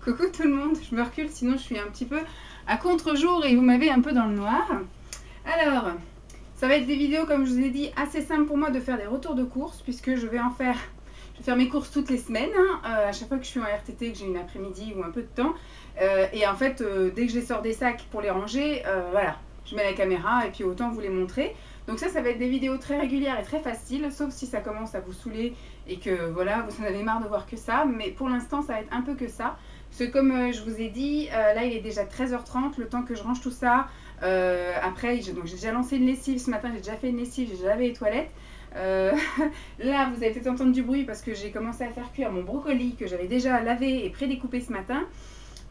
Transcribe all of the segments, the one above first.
Coucou tout le monde, je me recule sinon je suis un petit peu à contre-jour et vous m'avez un peu dans le noir. Alors, ça va être des vidéos comme je vous ai dit assez simples pour moi de faire des retours de courses puisque je vais faire mes courses toutes les semaines, à chaque fois que je suis en RTT, que j'ai une après-midi ou un peu de temps. Et en fait, dès que je les sors des sacs pour les ranger, voilà, je mets la caméra et puis autant vous les montrer. Donc ça va être des vidéos très régulières et très faciles, sauf si ça commence à vous saouler et que voilà, vous en avez marre de voir que ça. Mais pour l'instant, ça va être un peu que ça. Parce que comme je vous ai dit, là il est déjà 13h30, le temps que je range tout ça. Après, j'ai déjà lancé une lessive ce matin, j'ai déjà fait une lessive, j'ai déjà lavé les toilettes. Là, vous avez peut-être entendu du bruit parce que j'ai commencé à faire cuire mon brocoli que j'avais déjà lavé et pré-découpé ce matin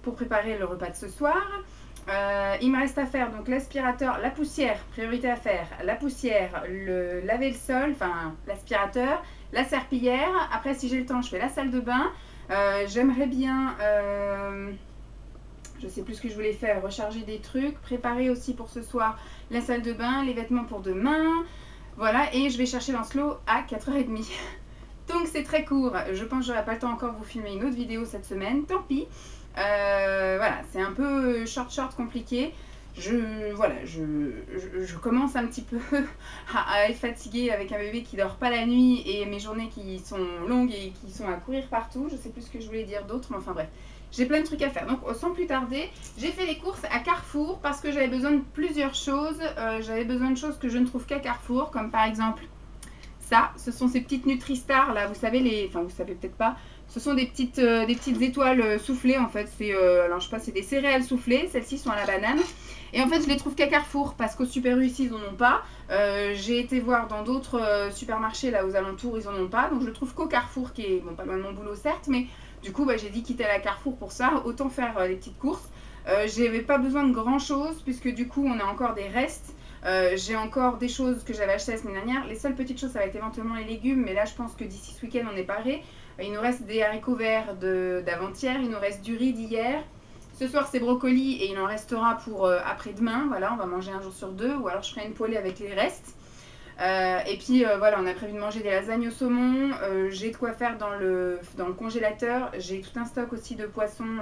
pour préparer le repas de ce soir. Il me reste à faire donc l'aspirateur, la poussière, priorité à faire, la poussière, laver le sol, enfin l'aspirateur, la serpillière. Après, si j'ai le temps, je fais la salle de bain. J'aimerais bien, je sais plus ce que je voulais faire, recharger des trucs, préparer aussi pour ce soir la salle de bain, les vêtements pour demain. Voilà, et je vais chercher Lancelot à 4h30. Donc c'est très court, je pense que j'aurai pas le temps encore de vous filmer une autre vidéo cette semaine, tant pis. Voilà, c'est un peu short compliqué. Je commence un petit peu à être fatiguée avec un bébé qui dort pas la nuit et mes journées qui sont longues et qui sont à courir partout. Je sais plus ce que je voulais dire d'autre, mais enfin bref. J'ai plein de trucs à faire. Donc sans plus tarder, j'ai fait les courses à Carrefour parce que j'avais besoin de plusieurs choses. J'avais besoin de choses que je ne trouve qu'à Carrefour, comme par exemple ça. Ce sont ces petites Nutristar là, vous savez enfin vous savez peut-être pas. Ce sont des petites étoiles soufflées en fait. Alors je sais pas, c'est des céréales soufflées. Celles-ci sont à la banane. Et en fait, je les trouve qu'à Carrefour parce qu'au Super U ici, ils en ont pas. J'ai été voir dans d'autres supermarchés là aux alentours, ils en ont pas. Donc je le trouve qu'au Carrefour, qui est bon, pas loin de mon boulot certes, mais du coup, j'ai dit quitter la Carrefour pour ça. Autant faire les petites courses. J'avais pas besoin de grand chose puisque du coup, on a encore des restes. J'ai encore des choses que j'avais achetées la semaine dernière. Les seules petites choses, ça va être éventuellement les légumes, mais là, je pense que d'ici ce week-end, on est paré. Il nous reste des haricots verts d'avant-hier, il nous reste du riz d'hier. Ce soir, c'est brocoli et il en restera pour après-demain. Voilà, on va manger un jour sur deux, ou alors je ferai une poêlée avec les restes. Et puis voilà, on a prévu de manger des lasagnes au saumon. J'ai de quoi faire dans le congélateur. J'ai tout un stock aussi de poissons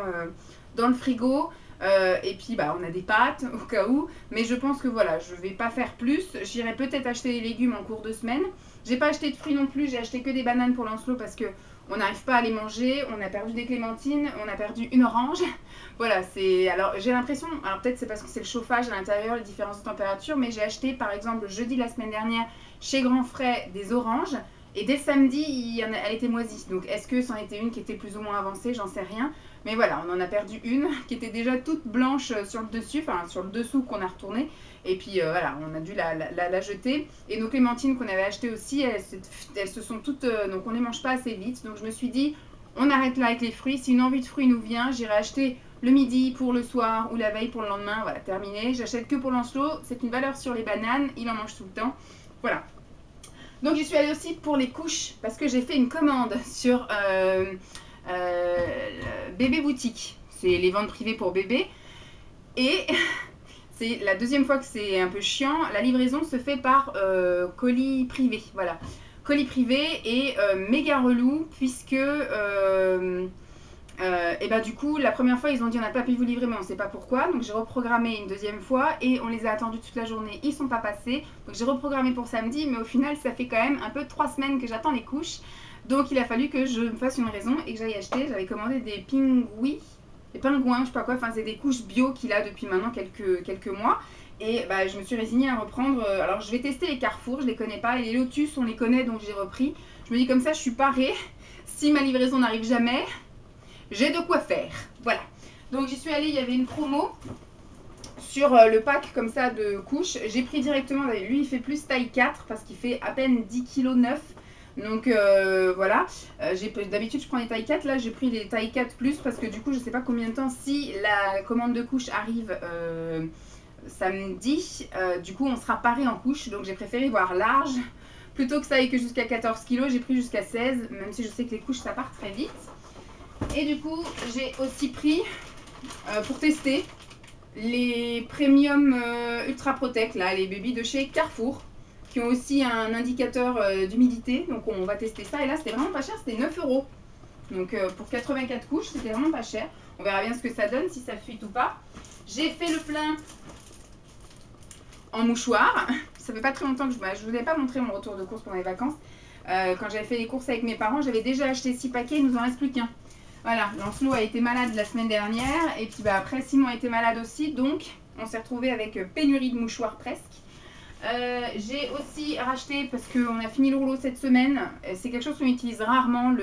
dans le frigo. Et puis on a des pâtes au cas où. Mais je pense que voilà, je vais pas faire plus. J'irai peut-être acheter des légumes en cours de semaine. J'ai pas acheté de fruits non plus. J'ai acheté que des bananes pour Lancelot parce que on n'arrive pas à les manger. On a perdu des clémentines. On a perdu une orange. Voilà, alors j'ai l'impression, alors peut-être c'est parce que c'est le chauffage à l'intérieur, les différences de température, mais j'ai acheté par exemple jeudi la semaine dernière chez Grand Frais des oranges. Et dès samedi, elle était moisie. Donc est-ce que c'en était une qui était plus ou moins avancée? J'en sais rien. Mais voilà, on en a perdu une qui était déjà toute blanche sur le dessus, enfin sur le dessous qu'on a retourné. Et puis voilà, on a dû la jeter. Et nos clémentines qu'on avait achetées aussi, elles se sont toutes... donc on ne les mange pas assez vite. Donc je me suis dit, on arrête là avec les fruits. Si une envie de fruits nous vient, j'irai acheter le midi pour le soir ou la veille pour le lendemain. Voilà, terminé. J'achète que pour Lancelot. C'est une valeur sur les bananes. Il en mange tout le temps. Voilà. Donc j'y suis allée aussi pour les couches parce que j'ai fait une commande sur Bébé Boutique. C'est les ventes privées pour bébé. Et c'est la deuxième fois que c'est un peu chiant. La livraison se fait par colis privé. Voilà. Colis privé et méga relou puisque... et du coup, la première fois, ils ont dit on n'a pas pu vous livrer, mais on ne sait pas pourquoi. Donc j'ai reprogrammé une deuxième fois et on les a attendus toute la journée. Ils ne sont pas passés. Donc j'ai reprogrammé pour samedi, mais au final, ça fait quand même un peu 3 semaines que j'attends les couches. Donc il a fallu que je me fasse une raison et que j'aille acheter. J'avais commandé des pingouins, je sais pas quoi. Enfin, c'est des couches bio qu'il a depuis maintenant quelques mois. Et je me suis résignée à reprendre. Alors je vais tester les Carrefour, je les connais pas. Et les Lotus, on les connaît, donc j'ai repris. Je me dis comme ça, je suis parée. Si ma livraison n'arrive jamais, j'ai de quoi faire. Voilà. Donc j'y suis allée, il y avait une promo sur le pack comme ça de couches. J'ai pris directement, lui il fait plus taille 4 parce qu'il fait à peine 10,9 kg. Donc voilà, d'habitude je prends les tailles 4, là j'ai pris les tailles 4 plus parce que du coup je sais pas combien de temps, si la commande de couches arrive samedi, du coup on sera paré en couches, donc j'ai préféré voir large. Plutôt que ça aille que jusqu'à 14 kg, j'ai pris jusqu'à 16, même si je sais que les couches ça part très vite. Et du coup, j'ai aussi pris, pour tester, les Premium Ultra Protect, là, les baby de chez Carrefour, qui ont aussi un indicateur d'humidité. Donc on va tester ça. Et là, c'était vraiment pas cher, c'était 9 €. Donc pour 84 couches, c'était vraiment pas cher. On verra bien ce que ça donne, si ça fuite ou pas. J'ai fait le plein en mouchoir. Ça fait pas très longtemps que je vous ai pas montré mon retour de course pendant les vacances. Quand j'avais fait les courses avec mes parents, j'avais déjà acheté 6 paquets, il nous en reste plus qu'un. Voilà, Lancelot a été malade la semaine dernière. Et puis bah, après, Simon a été malade aussi. Donc on s'est retrouvé avec pénurie de mouchoirs presque. J'ai aussi racheté, parce qu'on a fini le rouleau cette semaine, c'est quelque chose qu'on utilise rarement,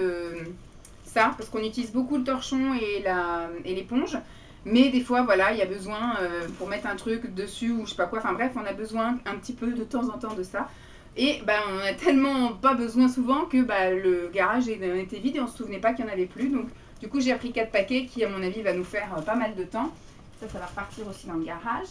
ça, parce qu'on utilise beaucoup le torchon et l'éponge, mais des fois voilà, il y a besoin pour mettre un truc dessus ou je sais pas quoi, enfin bref, on a besoin un petit peu de temps en temps de ça. Et bah, on a tellement pas besoin souvent que bah, le garage était vide et on se souvenait pas qu'il y en avait plus. Donc du coup j'ai pris 4 paquets qui à mon avis va nous faire pas mal de temps. Ça va repartir aussi dans le garage.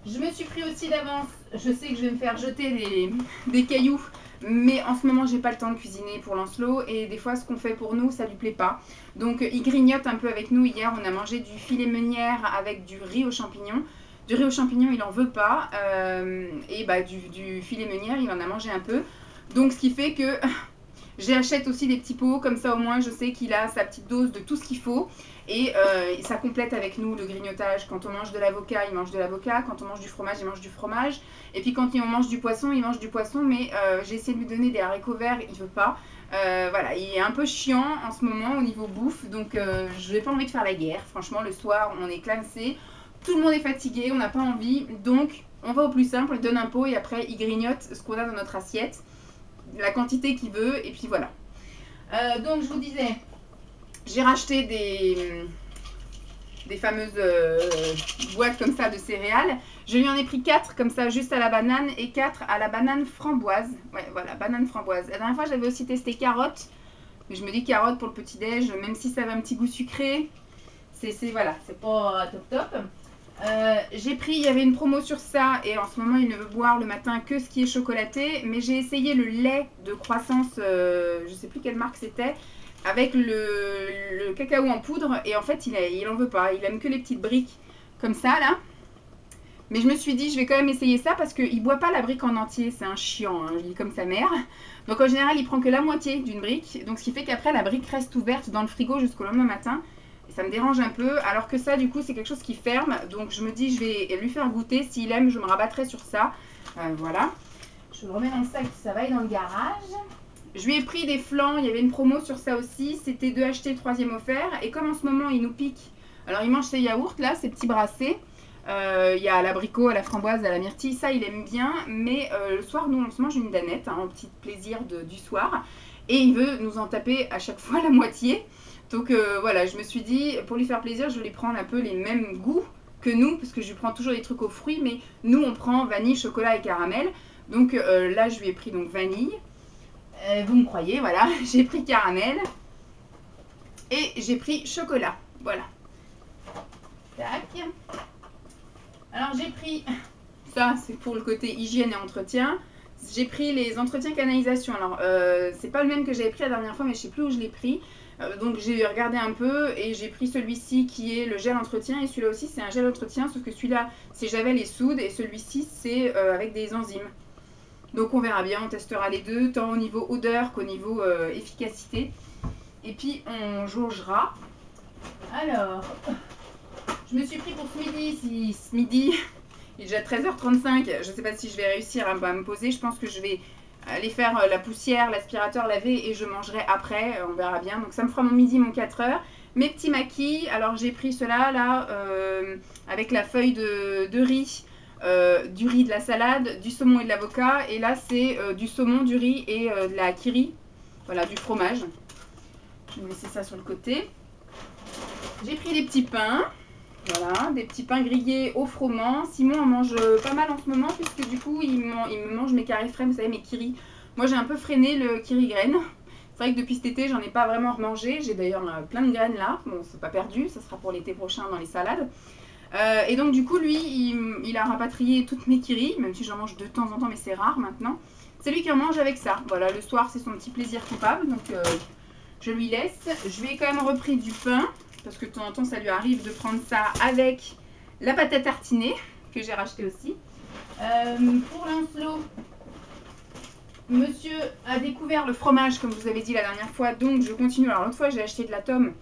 Je me suis pris aussi d'avance, je sais que je vais me faire jeter des cailloux, mais en ce moment j'ai pas le temps de cuisiner pour Lancelot et des fois ce qu'on fait pour nous ça lui plaît pas. Donc il grignote un peu avec nous. Hier on a mangé du filet meunière avec du riz aux champignons. Du riz aux champignons il en veut pas et bah du filet meunière il en a mangé un peu. Donc ce qui fait que j'achète aussi des petits pots, comme ça au moins je sais qu'il a sa petite dose de tout ce qu'il faut. Et ça complète avec nous le grignotage. Quand on mange de l'avocat, il mange de l'avocat. Quand on mange du fromage, il mange du fromage. Et puis quand on mange du poisson, il mange du poisson. Mais j'ai essayé de lui donner des haricots verts, il ne veut pas. Voilà, il est un peu chiant en ce moment au niveau bouffe. Donc je n'ai pas envie de faire la guerre. Franchement, le soir, on est clamsé. Tout le monde est fatigué, on n'a pas envie. Donc on va au plus simple, on lui donne un pot et après il grignote ce qu'on a dans notre assiette. La quantité qu'il veut. Et puis voilà. Donc je vous disais... J'ai racheté des fameuses boîtes comme ça de céréales. Je lui en ai pris 4 comme ça juste à la banane et 4 à la banane framboise. Ouais, voilà, banane framboise. La dernière fois, j'avais aussi testé carotte. Mais je me dis carotte pour le petit-déj, même si ça avait un petit goût sucré. Voilà, c'est pas top. J'ai pris, il y avait une promo sur ça et en ce moment, il ne veut boire le matin que ce qui est chocolaté. Mais j'ai essayé le lait de croissance, je sais plus quelle marque c'était. Avec le cacao en poudre et en fait il en veut pas, il aime que les petites briques comme ça là. Mais je me suis dit je vais quand même essayer ça parce qu'il boit pas la brique en entier, c'est un chiant, hein, il est comme sa mère. Donc en général il prend que la moitié d'une brique, donc ce qui fait qu'après la brique reste ouverte dans le frigo jusqu'au lendemain matin. Et ça me dérange un peu, alors que ça du coup c'est quelque chose qui ferme, donc je me dis je vais lui faire goûter, s'il aime je me rabattrai sur ça. Voilà, je le remets dans le sac, ça va aller dans le garage. Je lui ai pris des flancs, il y avait une promo sur ça aussi, c'était 2 achetés, 3e offert. Et comme en ce moment il nous pique, alors il mange ses yaourts là, ces petits brassés. Il y a à l'abricot, à la framboise, à la myrtille, ça il aime bien. Mais le soir, nous on se mange une danette, un petit plaisir du soir. Et il veut nous en taper à chaque fois la moitié. Donc voilà, je me suis dit, pour lui faire plaisir, je vais lui prendre un peu les mêmes goûts que nous. Parce que je lui prends toujours des trucs aux fruits, mais nous on prend vanille, chocolat et caramel. Donc là je lui ai pris donc vanille. Vous me croyez, voilà, j'ai pris caramel et j'ai pris chocolat, voilà. Tac. Alors j'ai pris, ça c'est pour le côté hygiène et entretien, j'ai pris les entretiens canalisation. Alors c'est pas le même que j'avais pris la dernière fois mais je sais plus où je l'ai pris. Donc j'ai regardé un peu et j'ai pris celui-ci qui est le gel entretien et celui-là aussi c'est un gel entretien sauf que celui-là c'est javel et soude et celui-ci c'est avec des enzymes. Donc on verra bien, on testera les deux, tant au niveau odeur qu'au niveau efficacité. Et puis on jaugera. Alors, je me suis pris pour ce midi, il est déjà 13h35, je ne sais pas si je vais réussir à me poser. Je pense que je vais aller faire la poussière, l'aspirateur laver et je mangerai après, on verra bien. Donc ça me fera mon midi, mon 4h. Mes petits maquis, alors j'ai pris cela là, avec la feuille de riz. Du riz, de la salade, du saumon et de l'avocat. Et là c'est du saumon, du riz et de la kiri. Voilà, du fromage. Je vais laisser ça sur le côté. J'ai pris des petits pains. Voilà, des petits pains grillés au froment. Simon en mange pas mal en ce moment puisque du coup il me mange mes carrés frais, vous savez, mes kiri. Moi j'ai un peu freiné le kiri graine. C'est vrai que depuis cet été j'en ai pas vraiment remangé. J'ai d'ailleurs plein de graines là. Bon, c'est pas perdu, ça sera pour l'été prochain dans les salades. Et donc du coup lui il a rapatrié toutes mes kiris, même si j'en mange de temps en temps mais c'est rare maintenant. C'est lui qui en mange avec ça. Voilà, le soir c'est son petit plaisir coupable, donc je lui laisse. Je lui ai quand même repris du pain parce que de temps en temps ça lui arrive de prendre ça avec la pâte à tartiner que j'ai racheté aussi. Pour Lancelot, monsieur a découvert le fromage, comme vous avez dit la dernière fois, donc je continue. Alors l'autre fois, j'ai acheté de la tome.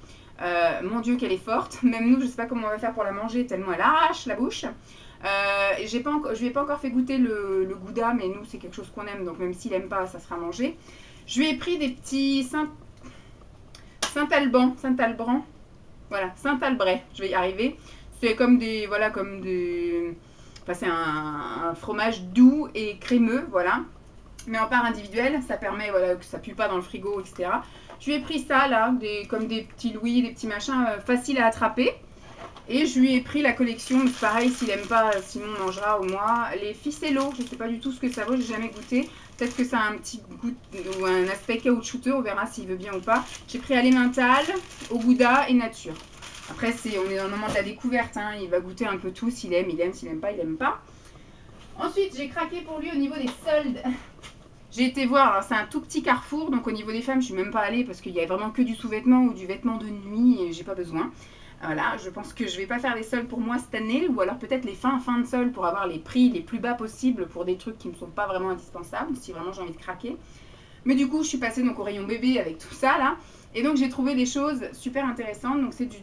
Mon Dieu, qu'elle est forte. Même nous, je ne sais pas comment on va faire pour la manger, tellement elle arrache la bouche. Je ne lui ai pas encore fait goûter le gouda, mais nous, c'est quelque chose qu'on aime, donc même s'il n'aime pas, ça sera mangé. Je lui ai pris des petits Saint-Alban, voilà, Saint-Albret, je vais y arriver. C'est comme des, voilà, comme des... Enfin, c'est un fromage doux et crémeux, voilà. Mais en part individuelle, ça permet, voilà, que ça pue pas dans le frigo, etc. Je lui ai pris ça, là, comme des petits louis, des petits machins faciles à attraper. Et je lui ai pris la collection, pareil, s'il n'aime pas, Simon mangera au moins. Les ficello, je ne sais pas du tout ce que ça vaut, j'ai jamais goûté. Peut-être que ça a un petit goût ou un aspect caoutchouteux, on verra s'il veut bien ou pas. J'ai pris Alimental, au Gouda et Nature. Après, on est dans le moment de la découverte, hein. Il va goûter un peu tout, s'il aime, s'il n'aime pas, il n'aime pas. Ensuite, j'ai craqué pour lui au niveau des soldes. J'ai été voir, c'est un tout petit Carrefour, donc au niveau des femmes, je ne suis même pas allée parce qu'il n'y a vraiment que du sous-vêtement ou du vêtement de nuit et j'ai pas besoin. Voilà, je pense que je ne vais pas faire les soldes pour moi cette année, ou alors peut-être les fins de soldes pour avoir les prix les plus bas possibles pour des trucs qui ne me sont pas vraiment indispensables, si vraiment j'ai envie de craquer. Mais du coup, je suis passée donc au rayon bébé avec tout ça là, et donc j'ai trouvé des choses super intéressantes. Donc c'est du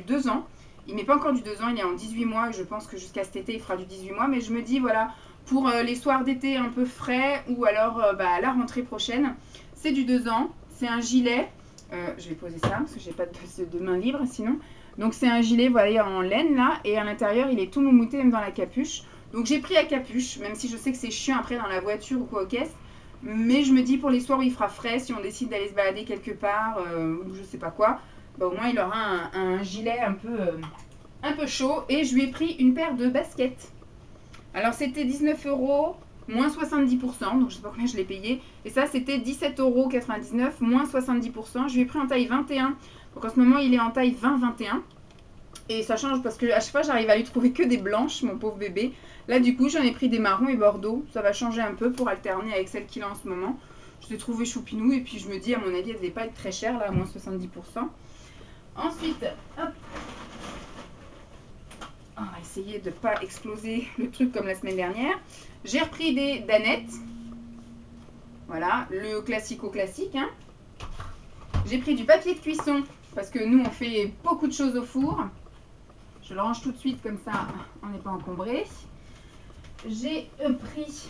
2 ans, il n'est pas encore du 2 ans, il est en 18 mois, et je pense que jusqu'à cet été il fera du 18 mois, mais je me dis voilà, pour les soirs d'été un peu frais, ou alors à la rentrée prochaine, c'est du 2 ans, c'est un gilet, je vais poser ça parce que j'ai pas de main libre sinon. Donc c'est un gilet, voilà, en laine là, et à l'intérieur il est tout moumouté même dans la capuche. Donc j'ai pris la capuche, même si je sais que c'est chiant après dans la voiture ou quoi aux caisses. Mais je me dis pour les soirs où il fera frais, si on décide d'aller se balader quelque part, ou je sais pas quoi, bah, au moins il aura un gilet un peu chaud. Et je lui ai pris une paire de baskets. Alors c'était 19 €, moins 70%, donc je sais pas combien je l'ai payé. Et ça c'était 17,99 €, moins 70%. Je lui ai pris en taille 21. Donc en ce moment il est en taille 20-21. Et ça change parce que à chaque fois j'arrive à lui trouver que des blanches, mon pauvre bébé. Là du coup j'en ai pris des marrons et bordeaux. Ça va changer un peu pour alterner avec celle qu'il a en ce moment. Je l'ai trouvé choupinou et puis je me dis à mon avis elle ne devait pas être très chère là, à moins 70%. Ensuite, hop, on va essayer de ne pas exploser le truc comme la semaine dernière. J'ai repris des danettes. Voilà, le classico-classique. Hein. J'ai pris du papier de cuisson parce que nous on fait beaucoup de choses au four. Je le range tout de suite comme ça on n'est pas encombré. J'ai pris,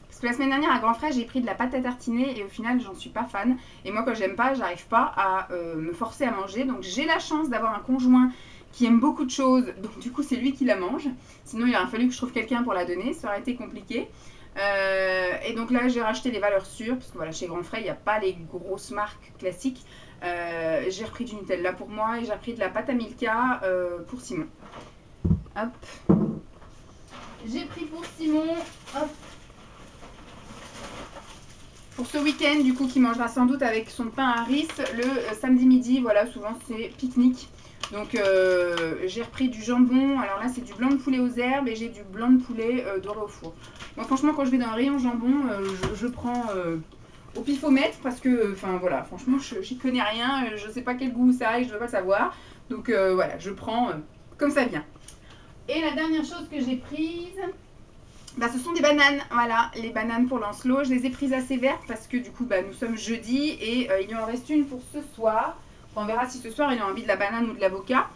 parce que la semaine dernière à Grand Frais j'ai pris de la pâte à tartiner et au final j'en suis pas fan. Et moi quand j'aime pas, j'arrive pas à me forcer à manger. Donc j'ai la chance d'avoir un conjoint qui aime beaucoup de choses, donc du coup c'est lui qui la mange. Sinon il aurait fallu que je trouve quelqu'un pour la donner, ça aurait été compliqué. Et donc là j'ai racheté les valeurs sûres parce que voilà, chez Grand Frais il n'y a pas les grosses marques classiques. J'ai repris du Nutella pour moi et j'ai repris de la pâte à Milka pour Simon. Hop. J'ai pris pour Simon, hop, pour ce week-end du coup qui mangera sans doute avec son pain à riz le samedi midi. Voilà, souvent c'est pique-nique. Donc j'ai repris du jambon. Alors là c'est du blanc de poulet aux herbes et j'ai du blanc de poulet doré au four. Moi franchement quand je vais dans un rayon jambon, je prends au pifomètre parce que, enfin voilà, franchement j'y connais rien, je sais pas quel goût ça a et je ne veux pas le savoir. Donc voilà, je prends comme ça vient. Et la dernière chose que j'ai prise, bah, ce sont des bananes. Voilà, les bananes pour Lancelot. Je les ai prises assez vertes parce que du coup bah, nous sommes jeudi et il lui en reste une pour ce soir. On verra si ce soir il a envie de la banane ou de l'avocat.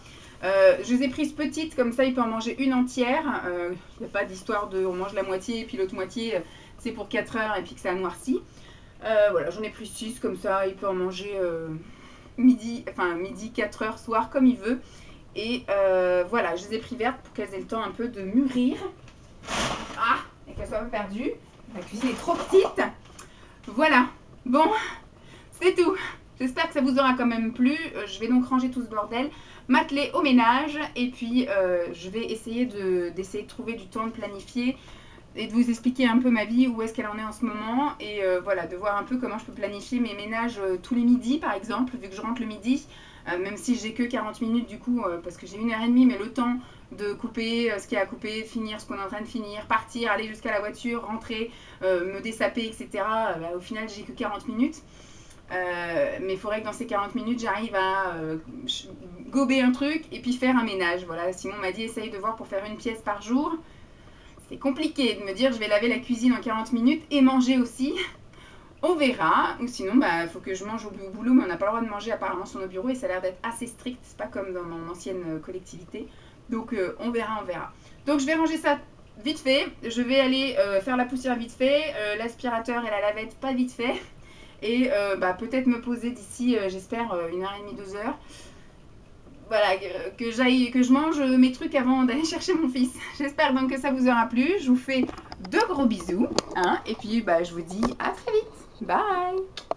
Je les ai prises petites, comme ça il peut en manger une entière. Il n'y a pas d'histoire de on mange la moitié et puis l'autre moitié c'est pour 4 heures et puis que ça noircit. Voilà, j'en ai pris 6, comme ça il peut en manger midi, 4 heures, soir, comme il veut. Et voilà, je les ai pris vertes pour qu'elles aient le temps un peu de mûrir. Ah, et qu'elles soient pas perdues. La cuisine est trop petite. Voilà, bon, c'est tout. J'espère que ça vous aura quand même plu. Je vais donc ranger tout ce bordel, m'atteler au ménage. Et puis, je vais essayer de trouver du temps de planifier et de vous expliquer un peu ma vie, où est-ce qu'elle en est en ce moment. Et voilà, de voir un peu comment je peux planifier mes ménages tous les midis, par exemple, vu que je rentre le midi. Même si j'ai que 40 minutes du coup, parce que j'ai 1h30, mais le temps de couper ce qu'il y a à couper, finir ce qu'on est en train de finir, partir, aller jusqu'à la voiture, rentrer, me dessaper, etc. Bah, au final, j'ai que 40 minutes. Mais il faudrait que dans ces 40 minutes, j'arrive à gober un truc et puis faire un ménage. Voilà, Simon m'a dit, essaye de voir pour faire une pièce par jour. C'est compliqué de me dire, je vais laver la cuisine en 40 minutes et manger aussi. On verra, ou sinon il faut que je mange au boulot, mais on n'a pas le droit de manger apparemment sur nos bureaux et ça a l'air d'être assez strict, c'est pas comme dans mon ancienne collectivité. Donc on verra, on verra. Donc je vais ranger ça vite fait, je vais aller faire la poussière vite fait, l'aspirateur et la lavette pas vite fait, et peut-être me poser d'ici, j'espère, 1h30, 2h. Voilà, que je mange mes trucs avant d'aller chercher mon fils. J'espère donc que ça vous aura plu. Je vous fais de gros bisous. Hein, et puis, je vous dis à très vite. Bye!